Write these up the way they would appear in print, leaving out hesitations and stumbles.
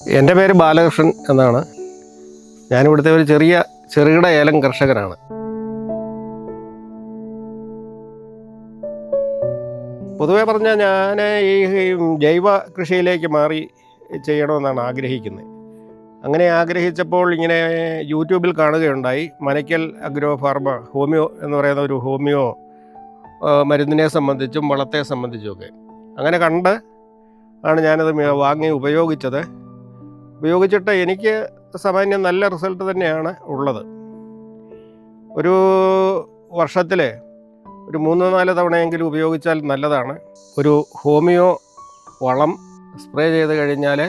എൻ്റെ പേര് ബാലകൃഷ്ണൻ എന്നാണ്. ഞാനിവിടുത്തെ ഒരു ചെറുകിട ഏലം കർഷകനാണ്. പൊതുവെ പറഞ്ഞാൽ ഞാൻ ഈ ജൈവ കൃഷിയിലേക്ക് മാറി ചെയ്യണമെന്നാണ് ആഗ്രഹിക്കുന്നത്. അങ്ങനെ ആഗ്രഹിച്ചപ്പോൾ ഇങ്ങനെ യൂട്യൂബിൽ കാണുകയുണ്ടായി. മനയ്ക്കൽ അഗ്രോ ഫാർമ ഹോമിയോ എന്ന് പറയുന്ന ഒരു ഹോമിയോ മരുന്നിനെ സംബന്ധിച്ചും വളത്തെ സംബന്ധിച്ചുമൊക്കെ അങ്ങനെ കണ്ട് ആണ് ഞാനത് വാങ്ങി ഉപയോഗിച്ചിട്ട് എനിക്ക് സാമാന്യം നല്ല റിസൾട്ട് തന്നെയാണ് ഉള്ളത്. ഒരു വർഷത്തിൽ ഒരു 3-4 തവണയെങ്കിലും ഉപയോഗിച്ചാൽ നല്ലതാണ്. ഒരു ഹോമിയോ വളം സ്പ്രേ ചെയ്ത് കഴിഞ്ഞാൽ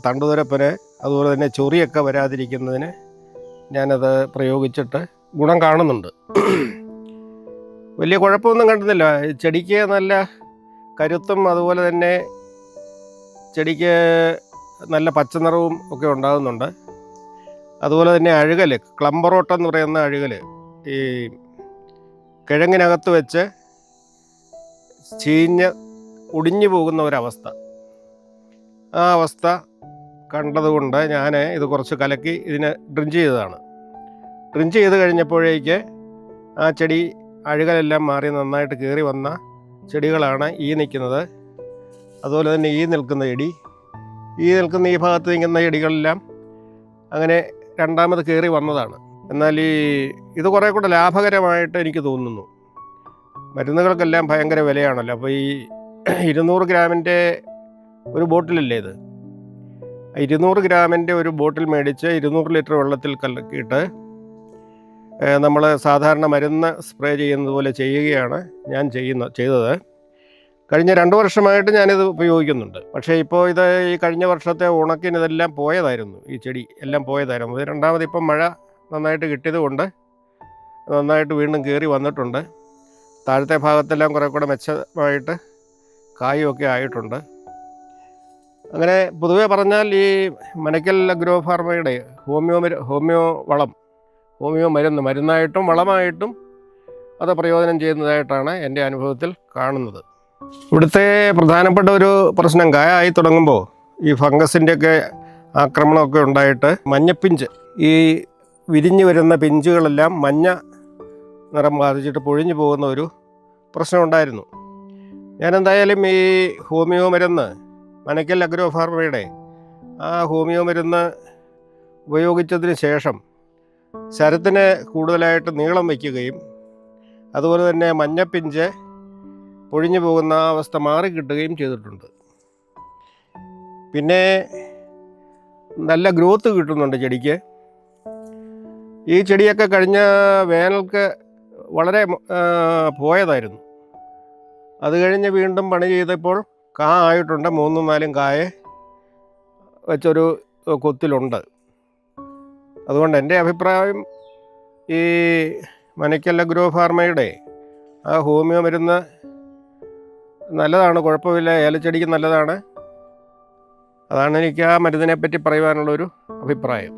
തണ്ടുതുരപ്പന് അതുപോലെ തന്നെ ചൊറിയൊക്കെ വരാതിരിക്കുന്നതിന് ഞാനത് പ്രയോഗിച്ചിട്ട് ഗുണം കാണുന്നുണ്ട്. വലിയ കുഴപ്പമൊന്നും കണ്ടുന്നില്ല. ചെടിക്ക് നല്ല കരുത്തും അതുപോലെ തന്നെ ചെടിക്ക് നല്ല പച്ചനിറവും ഒക്കെ ഉണ്ടാകുന്നുണ്ട്. അതുപോലെ തന്നെ അഴുകൽ, ക്ലംബറോട്ടം എന്ന് പറയുന്ന അഴുകൽ ഈ കിഴങ്ങിനകത്ത് വെച്ച് ഒടിഞ്ഞു പോകുന്ന ഒരവസ്ഥ, ആ അവസ്ഥ കണ്ടതുകൊണ്ട് ഞാൻ ഇത് കുറച്ച് കലക്കി ഇതിനെ ഡ്രിഞ്ച് ചെയ്തതാണ്. ഡ്രിഞ്ച് ചെയ്ത് കഴിഞ്ഞപ്പോഴേക്ക് ആ ചെടി അഴുകലെല്ലാം മാറി നന്നായിട്ട് കയറി വന്ന ചെടികളാണ് ഈ നിൽക്കുന്നത്. അതുപോലെ തന്നെ ഈ നിൽക്കുന്ന ഈ ഭാഗത്ത് നിൽക്കുന്ന ചെടികളെല്ലാം അങ്ങനെ രണ്ടാമത് കയറി വന്നതാണ്. എന്നാൽ ഇത് കുറേ കൂടെ ലാഭകരമായിട്ട് എനിക്ക് തോന്നുന്നു. മരുന്നുകൾക്കെല്ലാം ഭയങ്കര വിലയാണല്ലോ. അപ്പോൾ ഈ 200 ഗ്രാമിൻ്റെ ഒരു ബോട്ടിലല്ലേ ഇത്, 200 ഗ്രാമിൻ്റെ ഒരു ബോട്ടിൽ മേടിച്ച് 200 ലിറ്റർ വെള്ളത്തിൽ കലക്കിയിട്ട് നമ്മൾ സാധാരണ മരുന്ന് സ്പ്രേ ചെയ്യുന്നത് പോലെ ചെയ്യുകയാണ് ഞാൻ ചെയ്തത്. കഴിഞ്ഞ 2 വർഷമായിട്ട് ഞാനിത് ഉപയോഗിക്കുന്നുണ്ട്. പക്ഷേ ഇപ്പോൾ ഈ കഴിഞ്ഞ വർഷത്തെ ഉണക്കിന് ഇതെല്ലാം പോയതായിരുന്നു, ഈ ചെടി എല്ലാം പോയതായിരുന്നു. അത് രണ്ടാമത് ഇപ്പം മഴ നന്നായിട്ട് കിട്ടിയത് കൊണ്ട് നന്നായിട്ട് വീണ്ടും കയറി വന്നിട്ടുണ്ട്. താഴത്തെ ഭാഗത്തെല്ലാം കുറേ കൂടെ മെച്ചമായിട്ട് കായുമൊക്കെ ആയിട്ടുണ്ട്. അങ്ങനെ പൊതുവെ പറഞ്ഞാൽ ഈ മനയ്ക്കൽ അഗ്രോ ഫാർമയുടെ ഹോമിയോ വളം, ഹോമിയോ മരുന്നായിട്ടും വളമായിട്ടും അത് പ്രയോജനം ചെയ്യുന്നതായിട്ടാണ് എൻ്റെ അനുഭവത്തിൽ കാണുന്നത്. ഇവിടുത്തെ പ്രധാനപ്പെട്ട ഒരു പ്രശ്നം, കായായി തുടങ്ങുമ്പോൾ ഈ ഫംഗസിൻ്റെയൊക്കെ ആക്രമണമൊക്കെ ഉണ്ടായിട്ട് മഞ്ഞപ്പിഞ്ച്, ഈ വിരിഞ്ഞു വരുന്ന പിഞ്ചുകളെല്ലാം മഞ്ഞ നിറം ബാധിച്ചിട്ട് പൊഴിഞ്ഞു പോകുന്ന ഒരു പ്രശ്നം ഉണ്ടായിരുന്നു. ഞാനെന്തായാലും ഈ ഹോമിയോ മരുന്ന്, മനയ്ക്കൽ അഗ്രോ ഫാർമയുടെ ആ ഹോമിയോ മരുന്ന് ഉപയോഗിച്ചതിന് ശേഷം ശരത്തിന് കൂടുതലായിട്ട് നീളം വയ്ക്കുകയും അതുപോലെ തന്നെ മഞ്ഞപ്പിഞ്ച് പൊഴിഞ്ഞു പോകുന്ന അവസ്ഥ മാറിക്കിട്ടുകയും ചെയ്തിട്ടുണ്ട്. പിന്നെ നല്ല ഗ്രോത്ത് കിട്ടുന്നുണ്ട് ചെടിക്ക്. ഈ ചെടിയൊക്കെ കഴിഞ്ഞ വേനൽക്ക് വളരെ പോയതായിരുന്നു. അത് കഴിഞ്ഞ് വീണ്ടും പണി ചെയ്തപ്പോൾ ആയിട്ടുണ്ട്. 3-4 കായ വെച്ചൊരു കൊത്തിലുണ്ട്. അതുകൊണ്ട് എൻ്റെ അഭിപ്രായം ഈ മനയ്ക്കൽ അഗ്രോ ഫാർമയുടെ ആ ഹോമിയോ മരുന്ന് നല്ലതാണ്, കുഴപ്പമില്ല, ഏലച്ചെടിക്ക് നല്ലതാണ്. അതാണ് എനിക്ക് ആ മരുന്നിനെ പറ്റി പറയുവാനുള്ളൊരു അഭിപ്രായം.